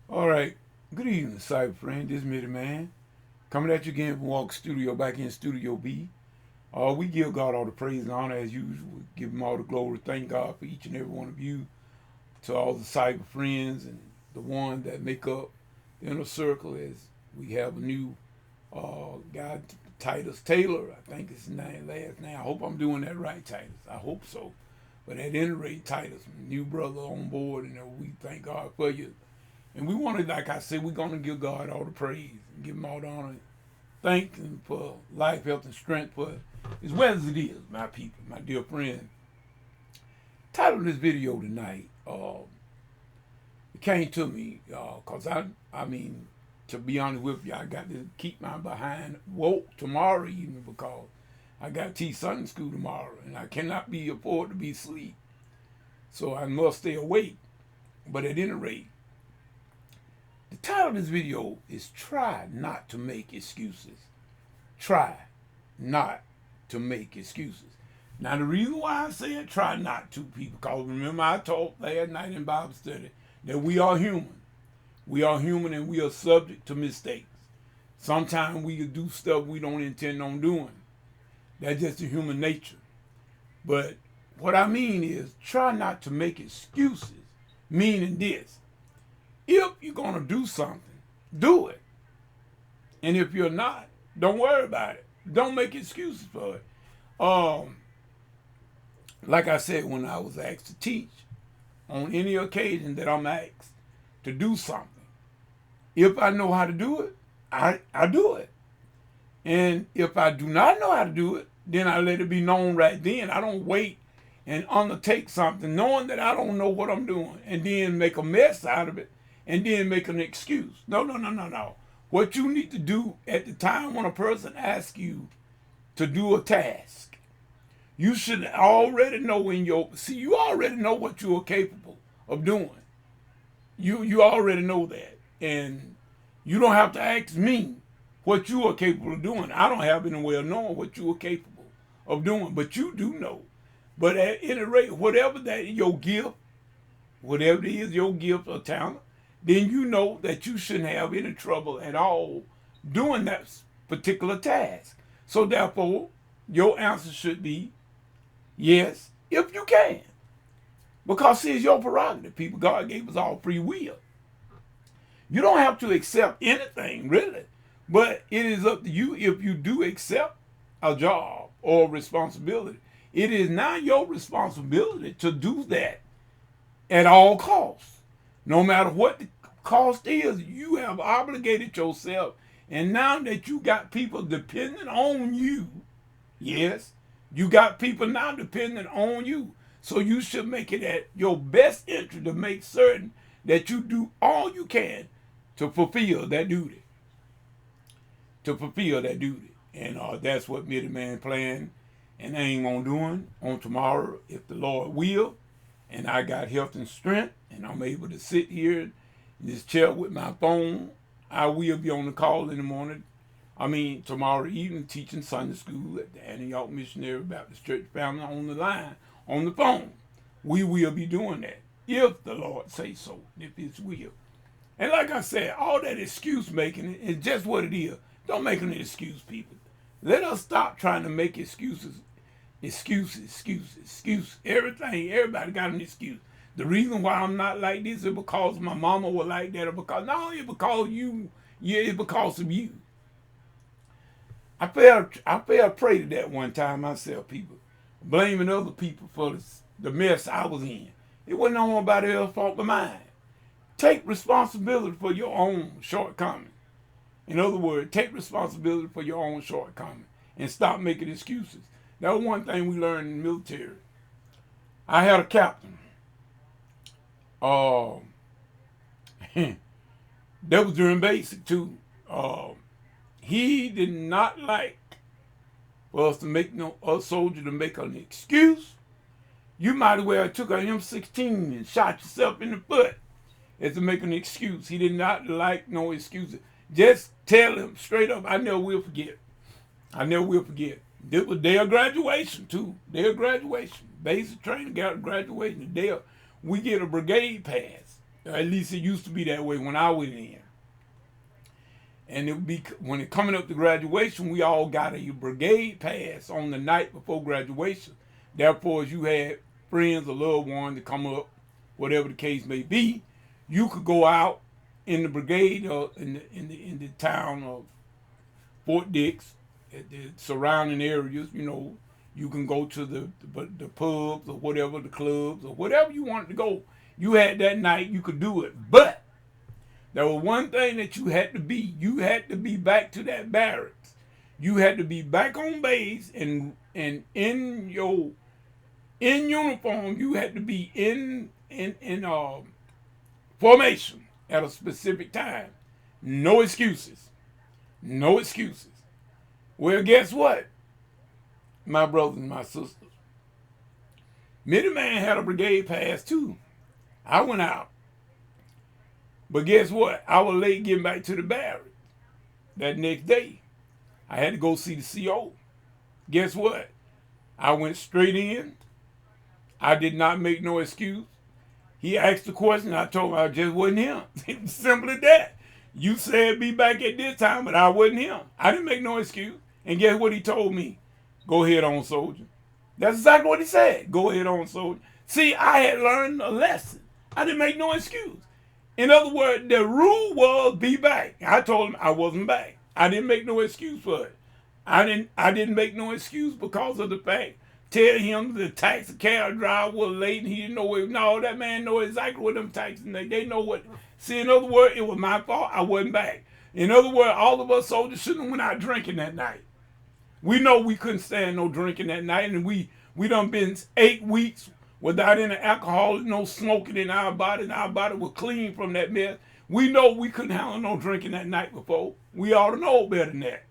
All right. Good evening, cyber friend. This is Mitty Man. Coming at you again from Walk Studio, back in Studio B. We give God all the praise and honor as usual. We give him all the glory. Thank God for each and every one of you. To all the cyber friends and the ones that make up the inner circle as we have a new guy, Titus Taylor. I think his last name. I hope I'm doing that right, Titus. I hope so. But at any rate, Titus, new brother on board, and we thank God for you. And we want to, like I said, we're going to give God all the praise and give him all the honor. Thank him for life, health, and strength for as well as it is, my people, my dear friend. Title of this video tonight, it came to me because I mean, to be honest with you, I got to keep my behind woke tomorrow evening because I got to teach Sunday school tomorrow and I cannot be afford to be asleep. So I must stay awake. But at any rate, the title of this video is Try Not to Make Excuses. Try not to make excuses. Now, the reason why I said try not to, people, because remember I talked last night in Bible study that we are human. We are human and we are subject to mistakes. Sometimes we do stuff we don't intend on doing. That's just the human nature. But what I mean is try not to make excuses, meaning this. If you're going to do something, do it. And if you're not, don't worry about it. Don't make excuses for it. Like I said, when I was asked to teach, on any occasion that I'm asked to do something, if I know how to do it, I do it. And if I do not know how to do it, then I let it be known right then. I don't wait and undertake something knowing that I don't know what I'm doing and then make a mess out of it and then make an excuse. No, no, no, no, no. What you need to do at the time when a person asks you to do a task, you should already know you already know what you are capable of doing. You already know that. And you don't have to ask me what you are capable of doing. I don't have any way of knowing what you are capable of doing, but you do know. But at any rate, whatever that your gift, whatever it is your gift or talent, then you know that you shouldn't have any trouble at all doing that particular task. So therefore, your answer should be yes, if you can. Because see, it's your prerogative, people. God gave us all free will. You don't have to accept anything, really. But it is up to you if you do accept a job or responsibility. It is now your responsibility to do that at all costs. No matter what the cost is, you have obligated yourself. And now that you got people depending on you, yes, you got people now depending on you. So you should make it at your best interest to make certain that you do all you can to fulfill that duty. To fulfill that duty. And that's what Mitty Man planned and aim on doing on tomorrow, if the Lord will. And I got health and strength, and I'm able to sit here in this chair with my phone. I will be on the call in the morning. Tomorrow evening, teaching Sunday school at the Antioch Missionary Baptist Church family on the line, on the phone. We will be doing that, if the Lord say so, if His will. And like I said, all that excuse making is just what it is. Don't make an excuse, people. Let us stop trying to make excuses. Excuse. Everything, everybody got an excuse. The reason why I'm not like this is because my mama was like that, or because, no, it's because it's because of you. I fell prey to that one time myself, people. Blaming other people for the mess I was in. It wasn't nobody else's fault but mine. Take responsibility for your own shortcomings. In other words, take responsibility for your own shortcomings and stop making excuses. That was one thing we learned in the military. I had a captain. That was during basic too. He did not like for us to make a soldier to make an excuse. You might as well took an M16 and shot yourself in the foot as to make an excuse. He did not like no excuses. Just tell him straight up, I never will forget. I never will forget. This was day of graduation too. Day of graduation. Basic training, got graduation. The day of, we get a brigade pass. At least it used to be that way when I went in. And it would be when it coming up to graduation, we all got a brigade pass on the night before graduation. Therefore, as you had friends or loved ones to come up, whatever the case may be, you could go out in the brigade or in the town of Fort Dix, the surrounding areas. You know, you can go to the pubs or whatever, the clubs or whatever you wanted to go. You had that night, you could do it. But there was one thing that you had to be. You had to be back to that barracks. You had to be back on base and in uniform. You had to be in formation at a specific time. No excuses. No excuses. Well, guess what, my brothers and my sisters? Middleman had a brigade pass too. I went out. But guess what? I was late getting back to the barracks that next day. I had to go see the CO. Guess what? I went straight in. I did not make no excuse. He asked the question. I told him I just wasn't him. Simple as that. You said be back at this time, but I wasn't him. I didn't make no excuse. And guess what he told me? Go ahead on, soldier. That's exactly what he said. Go ahead on, soldier. See, I had learned a lesson. I didn't make no excuse. In other words, the rule was be back. I told him I wasn't back. I didn't make no excuse for it. I didn't make no excuse because of the fact. Tell him the taxi cab driver was late and he didn't know it. No, that man know exactly what them taxis, they know what. See, in other words, it was my fault. I wasn't back. In other words, all of us soldiers shouldn't have went out drinking that night. We know we couldn't stand no drinking that night, and we done been 8 weeks without any alcohol, no smoking in our body, and our body was clean from that mess. We know we couldn't handle no drinking that night before. We ought to know better than that.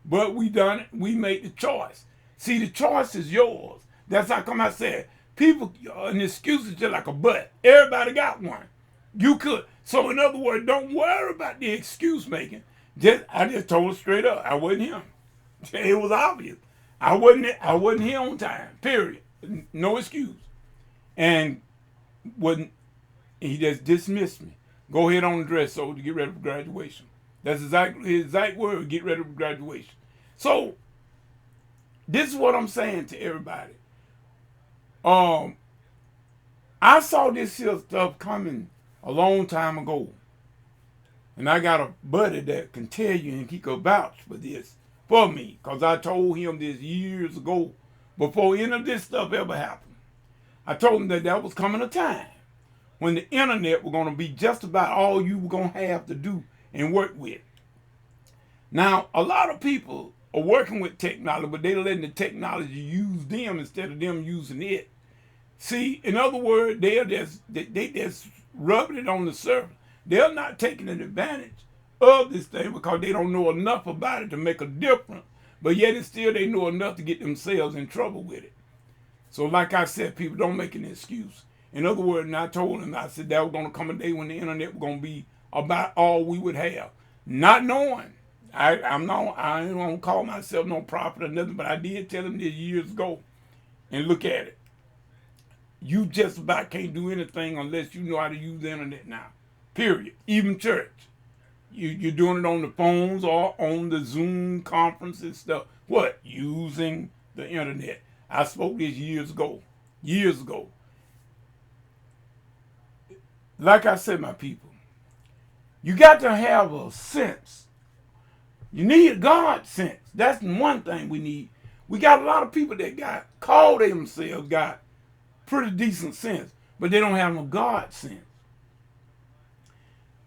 But we done it. We made the choice. See, the choice is yours. That's how come I said, people, an excuse is just like a butt. Everybody got one. You could. So in other words, don't worry about the excuse making. I just told her straight up, I wasn't him. It was obvious. I wasn't here on time. Period. No excuse. And he just dismissed me. Go ahead on the dress so to get ready for graduation. That's exactly his exact word, get ready for graduation. So this is what I'm saying to everybody. I saw this here stuff coming a long time ago. And I got a buddy that can tell you and he could vouch for this for me. Because I told him this years ago before any of this stuff ever happened. I told him that was coming a time when the internet was going to be just about all you were going to have to do and work with. Now, a lot of people are working with technology, but they're letting the technology use them instead of them using it. See, in other words, they just rubbing it on the surface. They're not taking an advantage of this thing because they don't know enough about it to make a difference. But yet and still they know enough to get themselves in trouble with it. So like I said, people don't make an excuse. In other words, and I told them, I said that was going to come a day when the internet was going to be about all we would have. Not knowing. I ain't going to call myself no prophet or nothing, but I did tell them this years ago. And look at it. You just about can't do anything unless you know how to use the internet now. Period. Even church. You're doing it on the phones or on the Zoom conference and stuff. What? Using the internet. I spoke this years ago. Years ago. Like I said, my people, you got to have a sense. You need God sense. That's one thing we need. We got a lot of people that call themselves got pretty decent sense, but they don't have no God sense.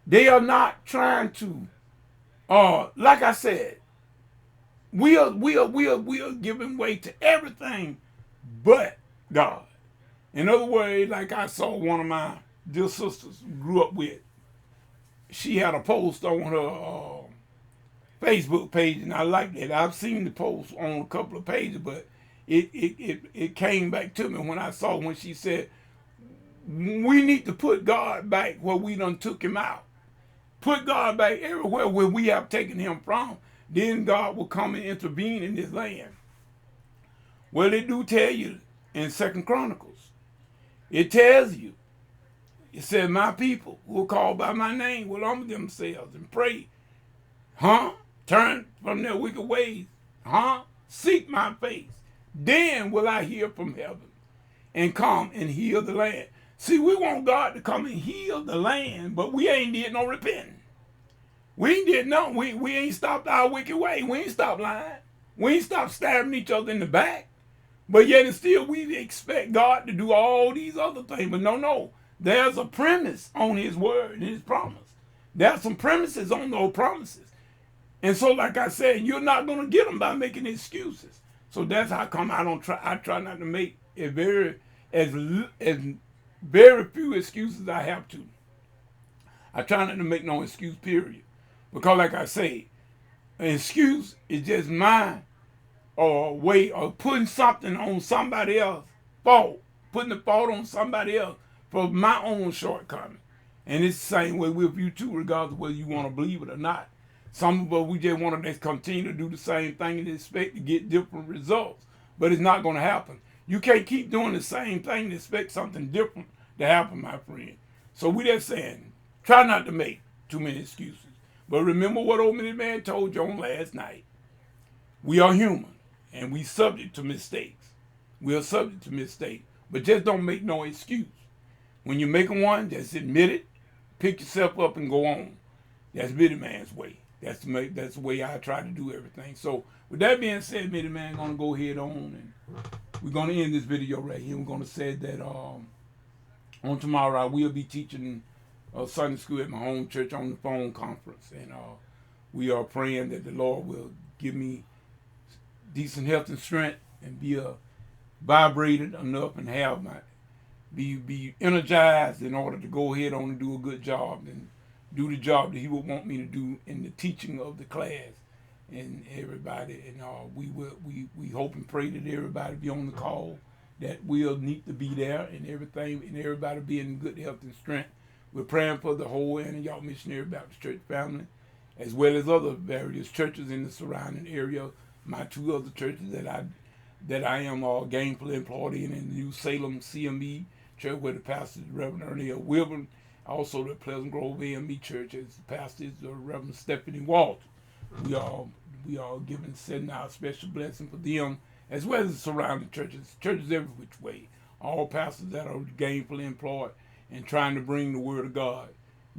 They are not trying to, like I said, we are giving way to everything but God. In other words, like I saw one of my dear sisters grew up with, she had a post on her Facebook page, and I liked it. I've seen the post on a couple of pages, but it came back to me when she said, we need to put God back where we done took him out. Put God back everywhere where we have taken him from. Then God will come and intervene in this land. Well, it do tell you in 2 Chronicles. It tells you It said, my people who are called by my name will humble themselves and pray. Turn from their wicked ways. Seek my face. Then will I hear from heaven and come and heal the land. See, we want God to come and heal the land, but we ain't did no repenting. We ain't did nothing. We ain't stopped our wicked way. We ain't stopped lying. We ain't stopped stabbing each other in the back. But yet and still we expect God to do all these other things. But no. There's a premise on his word and his promise. There's some premises on those promises. And so, like I said, you're not going to get them by making excuses. So that's how come I try not to make as very few excuses I have to. I try not to make no excuse, period. Because like I say, an excuse is just my way of putting something on somebody else's fault, putting the fault on somebody else for my own shortcoming. And it's the same way with you too, regardless of whether you want to believe it or not. Some of us, we just want to just continue to do the same thing and expect to get different results. But it's not going to happen. You can't keep doing the same thing and expect something different to happen, my friend. So we just saying, try not to make too many excuses. But remember what old man told you on last night. We are human, and we subject to mistakes. We are subject to mistakes. But just don't make no excuse. When you're making one, just admit it, pick yourself up, and go on. That's Bitty Man's way. That's the way I try to do everything. So with that being said, Bitty Man, I'm going to go ahead on, and we're going to end this video right here. We're going to say that on tomorrow I will be teaching Sunday school at my home church on the phone conference. And we are praying that the Lord will give me decent health and strength and be vibrated enough and have be energized in order to go ahead on and do a good job and do the job that he would want me to do in the teaching of the class and everybody. And we hope and pray that everybody be on the call, that we'll need to be there and everything, and everybody be in good health and strength. We're praying for the whole Antioch Missionary Baptist Church family, as well as other various churches in the surrounding area. My two other churches that I am gainfully employed in the New Salem CME Church, where the pastor is Reverend Ernie Wilburn. Also, the Pleasant Grove AME Church, as the pastor is Reverend Stephanie Walt. We are sending out a special blessing for them, as well as the surrounding churches every which way. All pastors that are gainfully employed and trying to bring the word of God,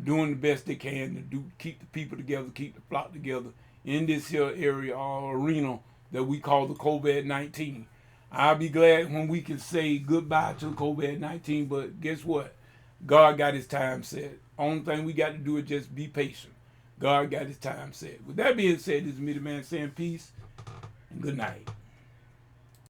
doing the best they can to keep the people together, keep the flock together in this here area or arena that we call the COVID-19. I'll be glad when we can say goodbye to COVID-19, but guess what? God got his time set. Only thing we got to do is just be patient. God got his time set. With that being said, this is me, the man, saying peace and good night.